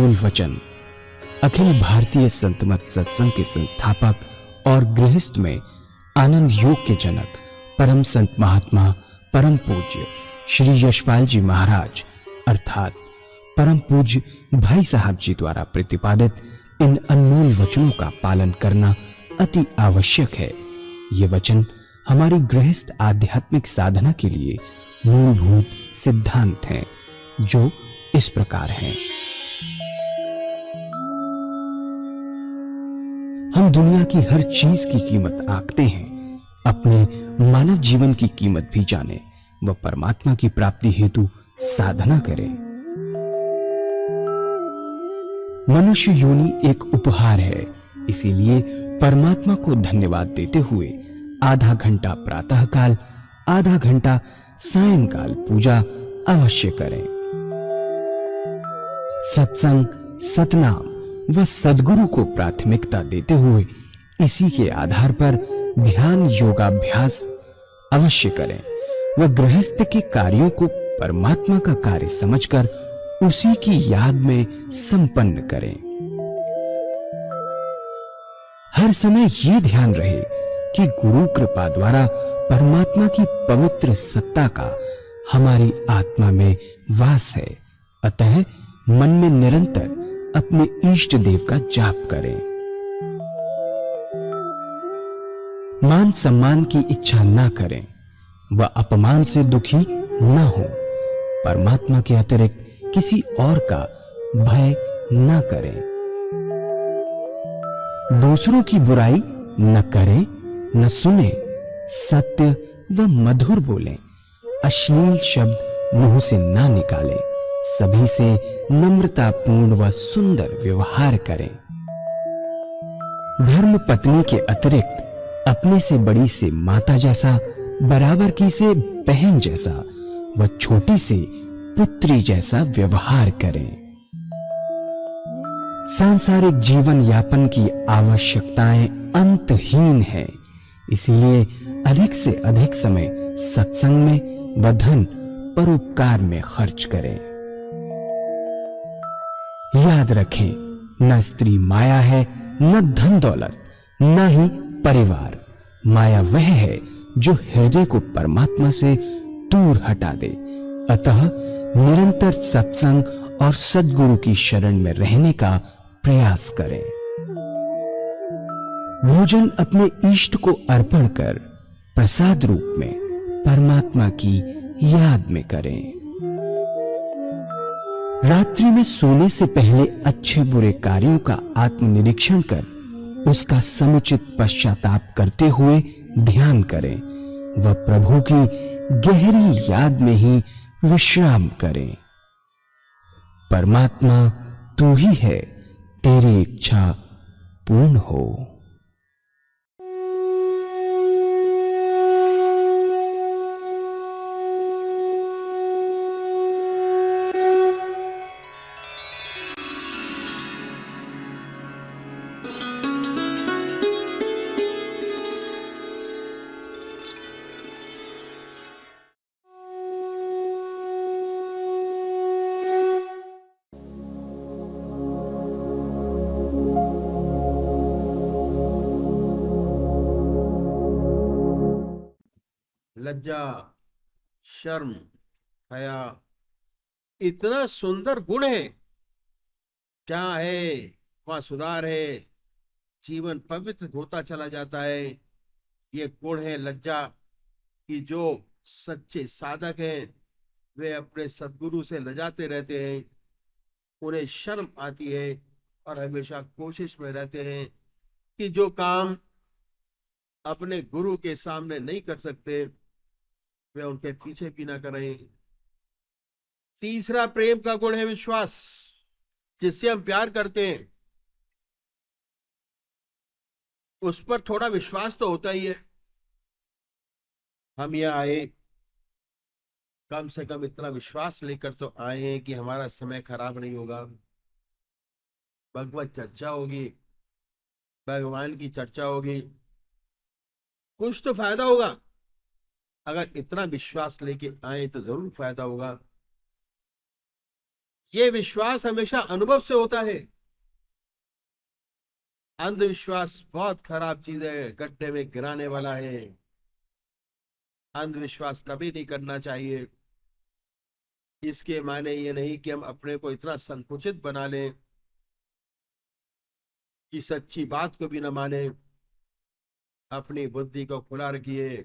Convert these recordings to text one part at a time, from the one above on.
अनमोल वचन अखिल भारतीय संत मत सत्संग के संस्थापक और गृहस्थ में आनंद योग के जनक परम संत महात्मा परम पूज्य श्री यशपाल जी महाराज अर्थात परम पूज्य भाई साहब जी द्वारा प्रतिपादित इन अनमोल वचनों का पालन करना अति आवश्यक है। ये वचन हमारी गृहस्थ आध्यात्मिक साधना के लिए मूलभूत सिद्धांत हैं, जो इस प्रकार हैं। हम दुनिया की हर चीज की कीमत आंकते हैं, अपने मानव जीवन की कीमत भी जाने व परमात्मा की प्राप्ति हेतु साधना करें। मनुष्य योनि एक उपहार है, इसीलिए परमात्मा को धन्यवाद देते हुए आधा घंटा प्रातःकाल, आधा घंटा सायंकाल पूजा अवश्य करें। सत्संग, सतनाम व सद्गुरु को प्राथमिकता देते हुए इसी के आधार पर ध्यान योगाभ्यास अवश्य करें व गृहस्थ के कार्यों को परमात्मा का कार्य समझकर उसी की याद में संपन्न करें। हर समय ये ध्यान रहे कि गुरु कृपा द्वारा परमात्मा की पवित्र सत्ता का हमारी आत्मा में वास है, अतः मन में निरंतर अपने इष्ट देव का जाप करें। मान सम्मान की इच्छा ना करें व अपमान से दुखी ना हो। परमात्मा के अतिरिक्त किसी और का भय ना करें। दूसरों की बुराई न करें, न सुने, सत्य व मधुर बोलें, अश्लील शब्द मुंह से ना निकालें, सभी से नम्रतापूर्ण व सुंदर व्यवहार करें। धर्म पत्नी के अतिरिक्त अपने से बड़ी से माता जैसा, बराबर की से बहन जैसा व छोटी से पुत्री जैसा व्यवहार करें। सांसारिक जीवन यापन की आवश्यकताएं अंतहीन है, इसलिए अधिक से अधिक समय सत्संग में व धन परोपकार में खर्च करें। याद रखें, न स्त्री माया है, न धन दौलत, न ही परिवार। माया वह है जो हृदय को परमात्मा से दूर हटा दे। अतः निरंतर सत्संग और सद्गुरु की शरण में रहने का प्रयास करें। भोजन अपने इष्ट को अर्पण कर प्रसाद रूप में परमात्मा की याद में करें। रात्रि में सोने से पहले अच्छे बुरे कार्यों का आत्मनिरीक्षण कर उसका समुचित पश्चाताप करते हुए ध्यान करें व प्रभु की गहरी याद में ही विश्राम करें। परमात्मा तू ही है, तेरी इच्छा पूर्ण हो। लज्जा, शर्म, हया इतना सुंदर गुण है। क्या है वहां सुधार है, जीवन पवित्र होता चला जाता है। ये गुण है लज्जा कि जो सच्चे साधक हैं वे अपने सद्गुरु से लजाते रहते हैं, उन्हें शर्म आती है और हमेशा कोशिश में रहते हैं कि जो काम अपने गुरु के सामने नहीं कर सकते वे उनके पीछे भी ना करें। तीसरा प्रेम का गुण है विश्वास। जिससे हम प्यार करते हैं उस पर थोड़ा विश्वास तो होता ही है। हम यहाँ आए, कम से कम इतना विश्वास लेकर तो आए हैं कि हमारा समय खराब नहीं होगा, भगवत चर्चा होगी, भगवान की चर्चा होगी, कुछ तो फायदा होगा। अगर इतना विश्वास लेके आए तो जरूर फायदा होगा। ये विश्वास हमेशा अनुभव से होता है। अंधविश्वास बहुत खराब चीज है, गड्ढे में गिराने वाला है। अंधविश्वास कभी नहीं करना चाहिए। इसके माने ये नहीं कि हम अपने को इतना संकुचित बना लें कि सच्ची बात को भी न माने। अपनी बुद्धि को खुला रखिए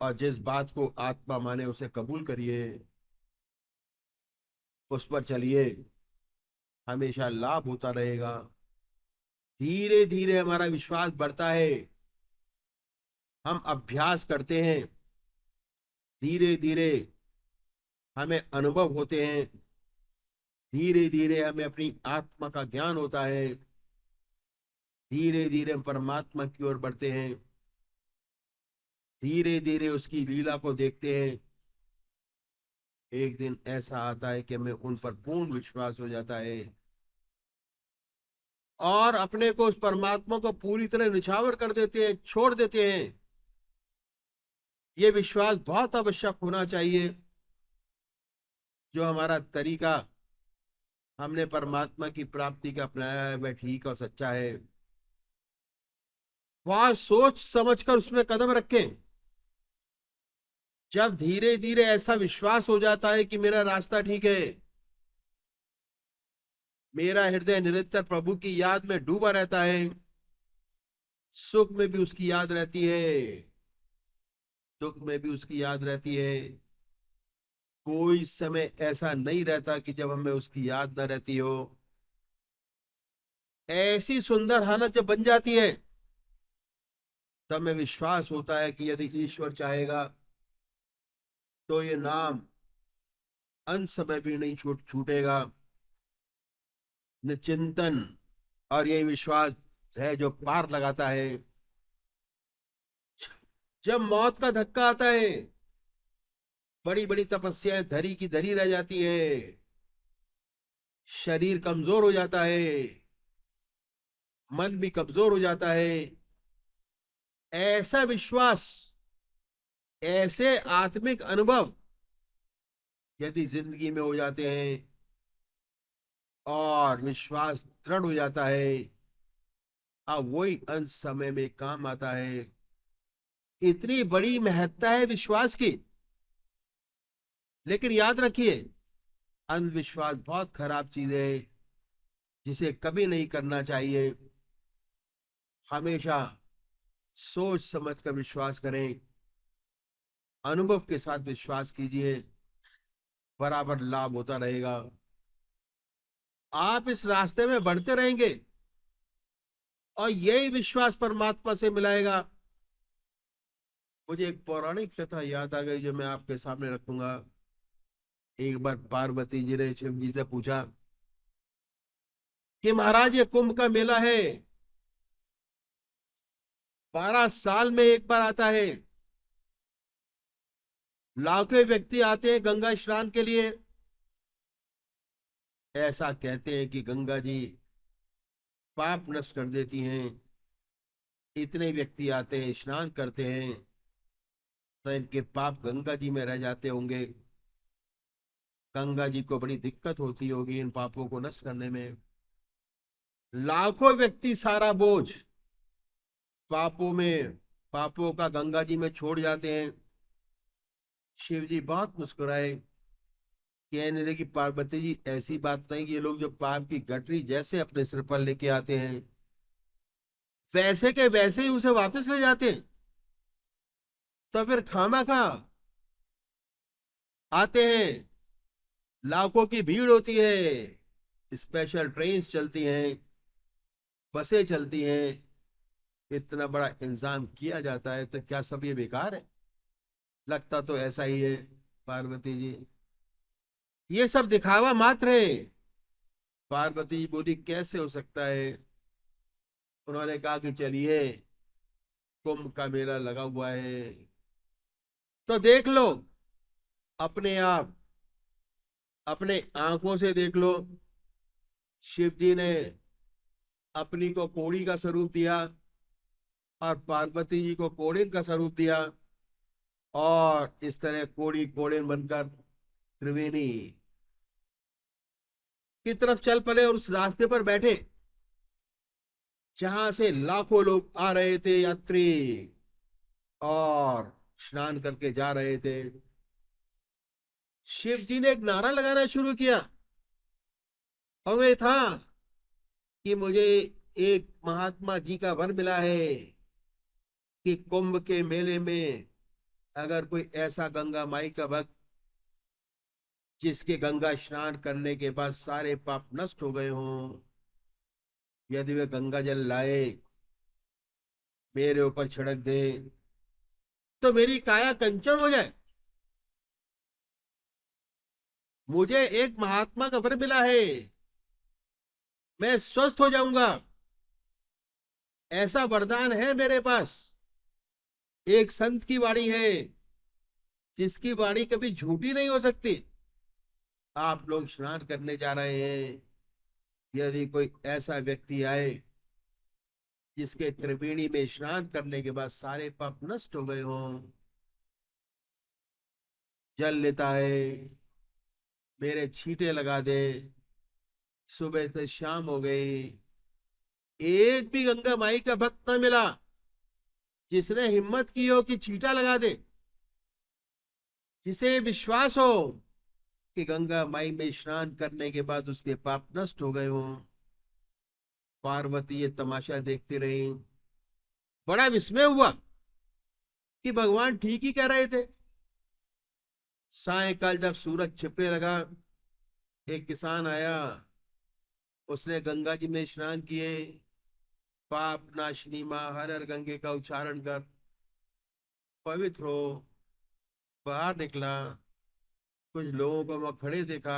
और जिस बात को आत्मा माने उसे कबूल करिए, उस पर चलिए, हमेशा लाभ होता रहेगा। धीरे धीरे हमारा विश्वास बढ़ता है, हम अभ्यास करते हैं, धीरे धीरे हमें अनुभव होते हैं, धीरे धीरे हमें अपनी आत्मा का ज्ञान होता है, धीरे धीरे हम परमात्मा की ओर बढ़ते हैं, धीरे धीरे उसकी लीला को देखते हैं। एक दिन ऐसा आता है कि हमें उन पर पूर्ण विश्वास हो जाता है और अपने को उस परमात्मा को पूरी तरह निछावर कर देते हैं, छोड़ देते हैं। ये विश्वास बहुत आवश्यक होना चाहिए। जो हमारा तरीका हमने परमात्मा की प्राप्ति का अपनाया है वह ठीक और सच्चा है। बहुत सोच समझकर उसमें कदम रखें। जब धीरे धीरे ऐसा विश्वास हो जाता है कि मेरा रास्ता ठीक है, मेरा हृदय निरंतर प्रभु की याद में डूबा रहता है, सुख में भी उसकी याद रहती है, दुख में भी उसकी याद रहती है। कोई समय ऐसा नहीं रहता कि जब हमें उसकी याद न रहती हो। ऐसी सुंदर हालत जब बन जाती है तब हमें विश्वास होता है कि यदि ईश्वर चाहेगा तो ये नाम अंत समय भी नहीं छूटेगा। निश्चिंतन और यही विश्वास है जो पार लगाता है। जब मौत का धक्का आता है, बड़ी बड़ी तपस्याएं धरी की धरी रह जाती है, शरीर कमजोर हो जाता है, मन भी कमजोर हो जाता है, ऐसा विश्वास, ऐसे आत्मिक अनुभव यदि जिंदगी में हो जाते हैं और विश्वास दृढ़ हो जाता है, अब वही अंत समय में काम आता है। इतनी बड़ी महत्ता है विश्वास की। लेकिन याद रखिए, अंधविश्वास बहुत खराब चीज है जिसे कभी नहीं करना चाहिए। हमेशा सोच समझ कर विश्वास करें, अनुभव के साथ विश्वास कीजिए, बराबर लाभ होता रहेगा। आप इस रास्ते में बढ़ते रहेंगे और यही विश्वास परमात्मा से मिलाएगा। मुझे एक पौराणिक कथा याद आ गई जो मैं आपके सामने रखूंगा। एक बार पार्वती जी ने शिव जी से पूछा कि महाराज ये कुंभ का मेला है, 12 साल में एक बार आता है, लाखों व्यक्ति आते हैं गंगा स्नान के लिए। ऐसा कहते हैं कि गंगा जी पाप नष्ट कर देती हैं। इतने व्यक्ति आते हैं, स्नान करते हैं, तो इनके पाप गंगा जी में रह जाते होंगे। गंगा जी को बड़ी दिक्कत होती होगी इन पापों को नष्ट करने में। लाखों व्यक्ति सारा बोझ पापों का गंगा जी में छोड़ जाते हैं। शिव जी बहुत मुस्कुराए, कहने लगे कि पार्वती जी ऐसी बात नहीं कि ये लोग जो पाप की गठरी जैसे अपने सिर पर लेके आते हैं वैसे के वैसे ही उसे वापस ले जाते हैं। तो फिर खामा आते हैं, लाखों की भीड़ होती है, स्पेशल ट्रेन्स चलती हैं, बसें चलती हैं, इतना बड़ा इंतजाम किया जाता है, तो क्या सब ये बेकार है? लगता तो ऐसा ही है पार्वती जी, ये सब दिखावा मात्र है। पार्वती जी बोली कैसे हो सकता है? उन्होंने कहा कि चलिए, कुंभ का मेला लगा हुआ है तो देख लो, अपने आप अपने आंखों से देख लो। शिव जी ने अपनी को कोड़ी का स्वरूप दिया और पार्वती जी को कोड़िन का स्वरूप दिया, और इस तरह कोड़ी कोड़िन बनकर त्रिवेणी की तरफ चल पड़े और उस रास्ते पर बैठे जहां से लाखों लोग आ रहे थे, यात्री, और स्नान करके जा रहे थे। शिव जी ने एक नारा लगाना शुरू किया, और वे था कि मुझे एक महात्मा जी का वर मिला है कि कुंभ के मेले में अगर कोई ऐसा गंगा माई का भक्त जिसके गंगा स्नान करने के बाद सारे पाप नष्ट हो गए हों, यदि वे गंगा जल लाए, मेरे ऊपर छिड़क दे, तो मेरी काया कंचन हो जाए। मुझे एक महात्मा का वर मिला है, मैं स्वस्थ हो जाऊंगा, ऐसा वरदान है मेरे पास। एक संत की वाणी है जिसकी वाणी कभी झूठी नहीं हो सकती। आप लोग स्नान करने जा रहे हैं, यदि कोई ऐसा व्यक्ति आए जिसके त्रिवेणी में स्नान करने के बाद सारे पाप नष्ट हो गए हों, जल लेता है, मेरे छींटे लगा दे, सुबह से शाम हो गई, एक भी गंगा माई का भक्त न मिला जिसने हिम्मत की हो कि छींटा लगा दे, जिसे विश्वास हो कि गंगा माई में स्नान करने के बाद उसके पाप नष्ट हो गए हों। पार्वती ये तमाशा देखती रही। बड़ा विस्मय हुआ कि भगवान ठीक ही कह रहे थे। सायंकाल जब सूरज छिपने लगा, एक किसान आया, उसने गंगा जी में स्नान किए, पाप नाशनी मां हर हर गंगे का उच्चारण कर पवित्र हो बाहर निकला। कुछ लोगों को वहां खड़े देखा।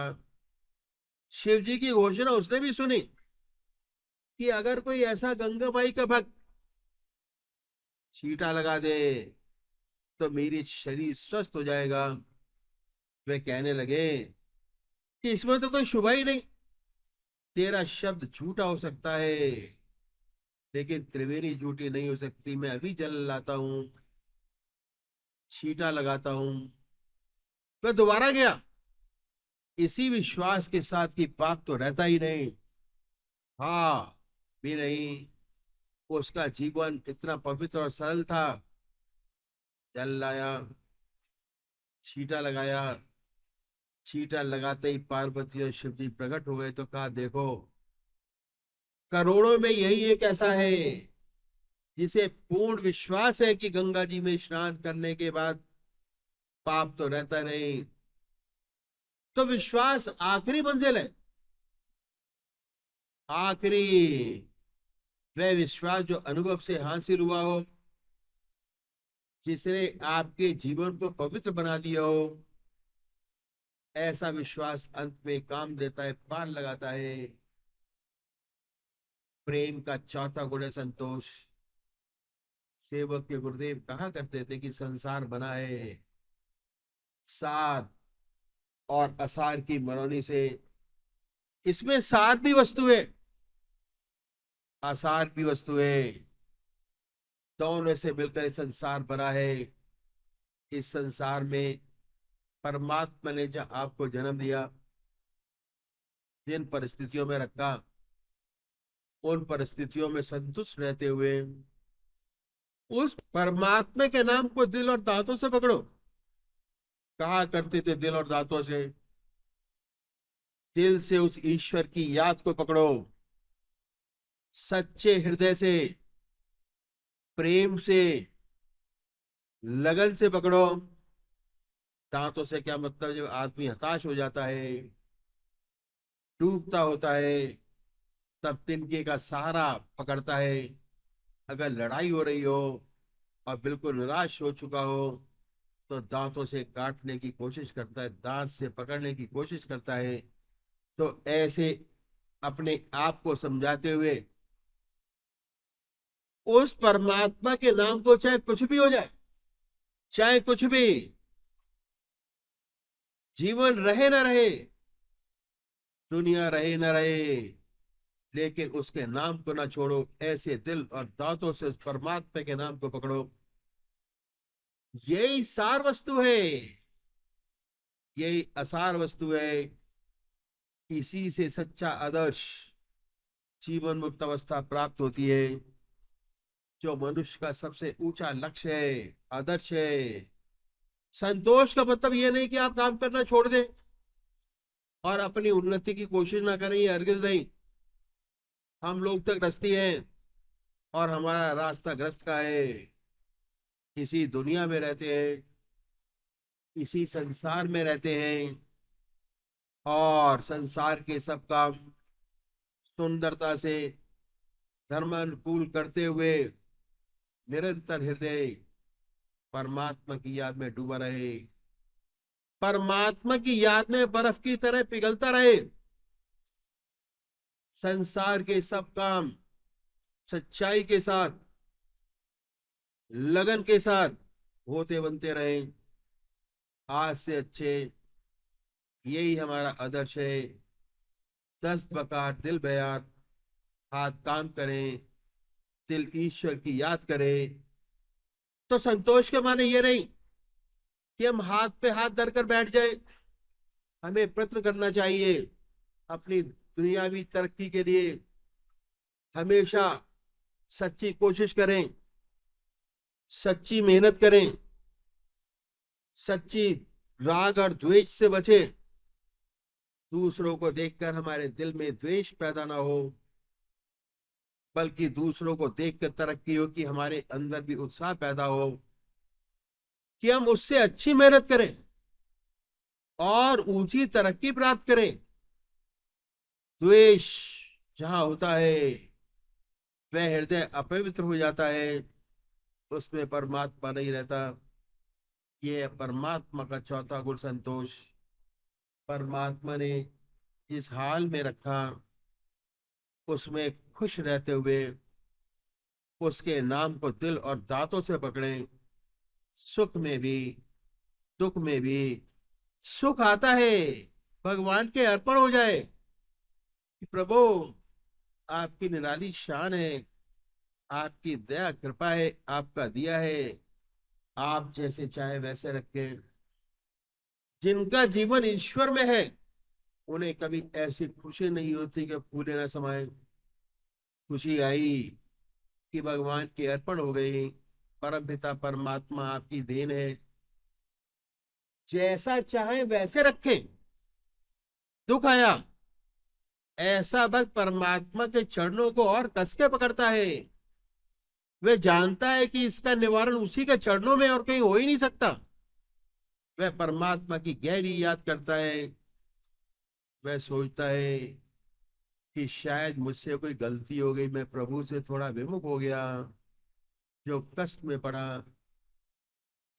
शिव जी की घोषणा उसने भी सुनी कि अगर कोई ऐसा गंगा माई का भक्त छींटा लगा दे तो मेरी शरीर स्वस्थ हो जाएगा। वे कहने लगे कि इसमें तो कोई शुभ ही नहीं, तेरा शब्द झूठा हो सकता है लेकिन त्रिवेणी झूठी नहीं हो सकती। मैं अभी जल लाता हूं, छींटा लगाता हूं। मैं दोबारा गया इसी विश्वास के साथ कि पाप तो रहता ही नहीं। हाँ भी नहीं, उसका जीवन इतना पवित्र और सरल था। जल लाया, छींटा लगाया, छींटा लगाते ही पार्वती और शिव जी प्रकट हो गए। तो कहा, देखो, करोड़ों में यही एक ऐसा है जिसे पूर्ण विश्वास है कि गंगा जी में स्नान करने के बाद पाप तो रहता नहीं। तो विश्वास आखिरी मंजिल है, आखिरी वह विश्वास जो अनुभव से हासिल हुआ हो, जिसने आपके जीवन को पवित्र बना दिया हो। ऐसा विश्वास अंत में काम देता है, पार लगाता है। प्रेम का चौथा गुण है संतोष। सेवक के गुरुदेव कहा करते थे कि संसार बना है सार और असार की मरौनी से। इसमें सार भी वस्तु है, आसार भी वस्तु है, दोनों से मिलकर इस संसार बना है। इस संसार में परमात्मा ने जब आपको जन्म दिया, जिन परिस्थितियों में रखा, उन परिस्थितियों में संतुष्ट रहते हुए उस परमात्मा के नाम को दिल और दांतों से पकड़ो। कहा करते थे दिल और दांतों से, दिल से उस ईश्वर की याद को पकड़ो, सच्चे हृदय से, प्रेम से, लगन से पकड़ो। दांतों से क्या मतलब, जब आदमी हताश हो जाता है, डूबता होता है, तब तिनके का सहारा पकड़ता है। अगर लड़ाई हो रही हो और बिल्कुल निराश हो चुका हो तो दांतों से काटने की कोशिश करता है, दांत से पकड़ने की कोशिश करता है। तो ऐसे अपने आप को समझाते हुए उस परमात्मा के नाम को, चाहे कुछ भी हो जाए, चाहे कुछ भी जीवन रहे ना रहे, दुनिया रहे ना रहे, लेकिन उसके नाम को ना छोड़ो। ऐसे दिल और दांतों से उस परमात्मा के नाम को पकड़ो। यही सार वस्तु है, यही असार वस्तु है। इसी से सच्चा आदर्श जीवन मुक्त अवस्था प्राप्त होती है, जो मनुष्य का सबसे ऊंचा लक्ष्य है, आदर्श है। संतोष का मतलब ये नहीं कि आप काम करना छोड़ दें और अपनी उन्नति की कोशिश ना करें, ये हरगिज नहीं। हम लोग तक ग्रस्ती हैं और हमारा रास्ता ग्रस्त का है। इसी दुनिया में रहते हैं, इसी संसार में रहते हैं और संसार के सब काम सुंदरता से धर्मानुकूल करते हुए निरंतर हृदय परमात्मा की याद में डूबा रहे, परमात्मा की याद में बर्फ की तरह पिघलता रहे। संसार के सब काम सच्चाई के साथ, लगन के साथ होते बनते रहे। आज से अच्छे यही हमारा आदर्श है। 10 बकार दिल बयार, हाथ काम करें, दिल ईश्वर की याद करें। तो संतोष के माने ये नहीं कि हम हाथ पे हाथ धरकर बैठ जाए। हमें प्रयत्न करना चाहिए अपनी दुनियावी तरक्की के लिए। हमेशा सच्ची कोशिश करें, सच्ची मेहनत करें, सच्ची राग और द्वेष से बचे। दूसरों को देखकर हमारे दिल में द्वेष पैदा ना हो, बल्कि दूसरों को देखकर तरक्की हो कि हमारे अंदर भी उत्साह पैदा हो कि हम उससे अच्छी मेहनत करें और ऊंची तरक्की प्राप्त करें। द्वेष जहां होता है वह हृदय अपवित्र हो जाता है, उसमें परमात्मा नहीं रहता। ये है परमात्मा का चौथा गुण, संतोष। परमात्मा ने जिस हाल में रखा उसमें खुश रहते हुए उसके नाम को दिल और दांतों से पकड़ें। सुख में भी दुख में भी सुख आता है, भगवान के अर्पण हो जाए कि प्रभु आपकी निराली शान है, आपकी दया कृपा है, आपका दिया है, आप जैसे चाहे वैसे रखें। जिनका जीवन ईश्वर में है उन्हें कभी ऐसी खुशी नहीं होती कि फूले न समाये। खुशी आई कि भगवान के अर्पण हो गई, परम पिता परमात्मा आपकी देन है, जैसा चाहे वैसे रखें। दुख आया, ऐसा भक्त परमात्मा के चरणों को और कस के पकड़ता है। वह जानता है कि इसका निवारण उसी के चरणों में और कहीं हो ही नहीं सकता। वह परमात्मा की गहरी याद करता है। वह सोचता है कि शायद मुझसे कोई गलती हो गई, मैं प्रभु से थोड़ा विमुख हो गया, जो कष्ट में पड़ा।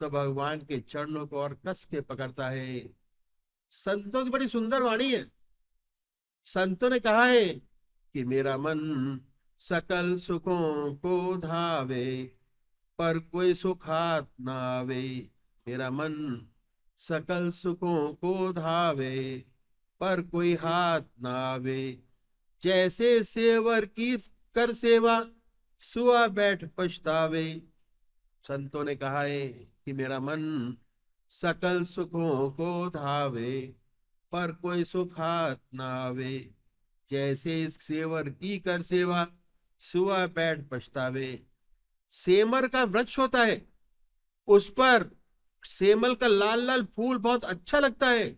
तो भगवान के चरणों को और कस के पकड़ता है। संतों की बड़ी सुंदर वाणी है। संतों ने कहा है कि मेरा मन सकल सुखों को धावे, पर कोई सुख हाथ ना आवे। मेरा मन सकल सुखों को धावे, पर कोई हाथ ना आवे। जैसे सेवर की कर सेवा, सुआ बैठ पछतावे। संतों ने कहा है कि मेरा मन सकल सुखों को धावे, पर कोई सुख हाथ ना आवे। जैसे इस सेवर की कर सेवा, सुआ बैठ पछतावे। सेमर का वृक्ष होता है, उस पर सेमल का लाल लाल फूल बहुत अच्छा लगता है।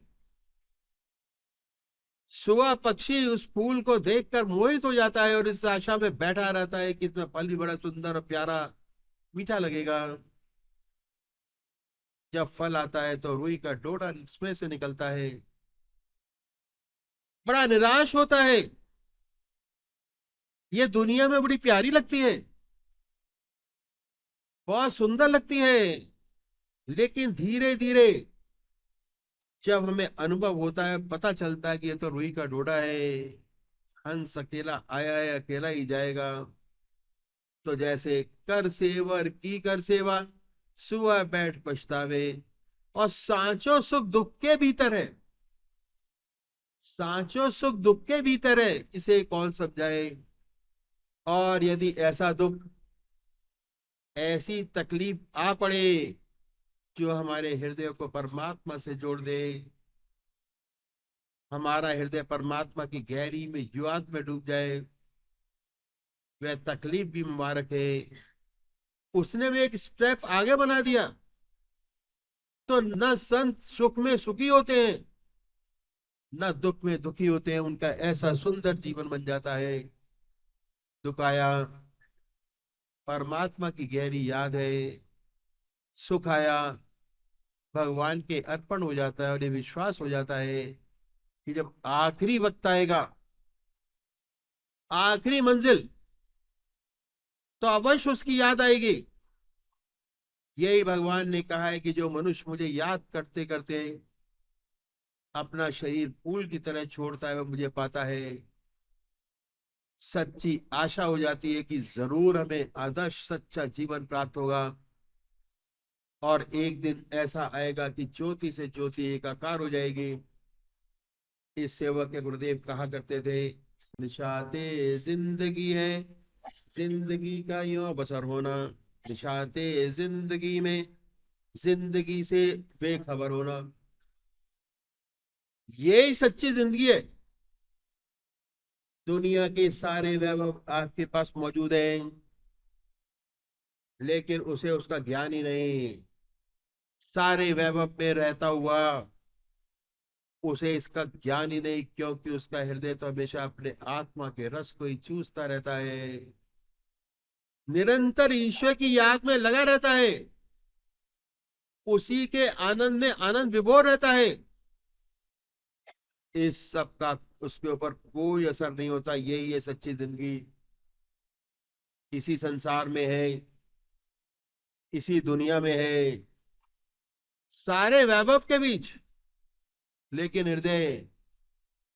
सुआ पक्षी उस फूल को देखकर मोहित हो जाता है और इस आशा में बैठा रहता है कि इसमें फल भी बड़ा सुंदर और प्यारा मीठा लगेगा। जब फल आता है तो रुई का डोरा इसमें से निकलता है, बड़ा निराश होता है। ये दुनिया में बड़ी प्यारी लगती है, बहुत सुंदर लगती है, लेकिन धीरे धीरे जब हमें अनुभव होता है, पता चलता है कि ये तो रुई का डोरा है, हंस अकेला आया है, अकेला ही जाएगा। तो जैसे कर सेवर की कर सेवा, सुआ बैठ पछतावे। और सांचो सुख दुख के भीतर है, सांचो सुख दुख के भीतर है, इसे कौन समझाए। और यदि ऐसा दुख, ऐसी तकलीफ आ पड़े जो हमारे हृदय को परमात्मा से जोड़ दे, हमारा हृदय परमात्मा की गहरी में युवात में डूब जाए, वह तकलीफ भी मुबारक है। उसने भी एक स्टेप आगे बना दिया। तो न संत सुख में सुखी होते हैं, न दुख में दुखी होते हैं, उनका ऐसा सुंदर जीवन बन जाता है। दुख आया, परमात्मा की गहरी याद है। सुख आया, भगवान के अर्पण हो जाता है, और ये विश्वास हो जाता है कि जब आखिरी वक्त आएगा, आखिरी मंजिल, तो अवश्य उसकी याद आएगी। यही भगवान ने कहा है कि जो मनुष्य मुझे याद करते करते अपना शरीर फूल की तरह छोड़ता है, वह मुझे पाता है। सच्ची आशा हो जाती है कि जरूर हमें आदर्श सच्चा जीवन प्राप्त होगा, और एक दिन ऐसा आएगा कि ज्योति से ज्योति एकाकार हो जाएगी। इस सेवक के गुरुदेव कहा करते थे, निशाते जिंदगी है, जिंदगी का यूं बसर होना। निशाते जिंदगी में, जिंदगी से बेखबर होना। यही सच्ची जिंदगी है। दुनिया के सारे वैभव आपके पास मौजूद हैं, लेकिन उसे उसका ज्ञान ही नहीं। सारे वैभव में रहता हुआ उसे इसका ज्ञान ही नहीं, क्योंकि उसका हृदय तो हमेशा अपने आत्मा के रस को ही चूसता रहता है, निरंतर ईश्वर की याद में लगा रहता है, उसी के आनंद में आनंद विभोर रहता है। इस सब का उसके ऊपर कोई असर नहीं होता। यही है सच्ची जिंदगी। इसी संसार में है, इसी दुनिया में है, सारे वैभव के बीच, लेकिन हृदय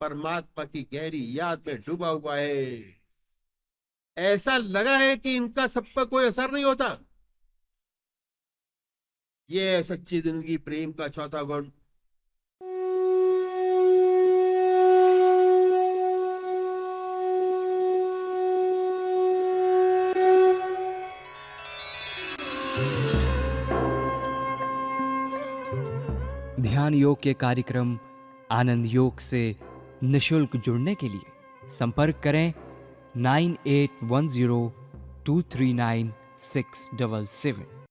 परमात्मा की गहरी याद में डूबा हुआ है। ऐसा लगा है कि इनका सब पर कोई असर नहीं होता। यह है सच्ची जिंदगी, प्रेम का चौथा गुण। ध्यान योग के कार्यक्रम आनंद योग से निशुल्क जुड़ने के लिए संपर्क करें 9810239677।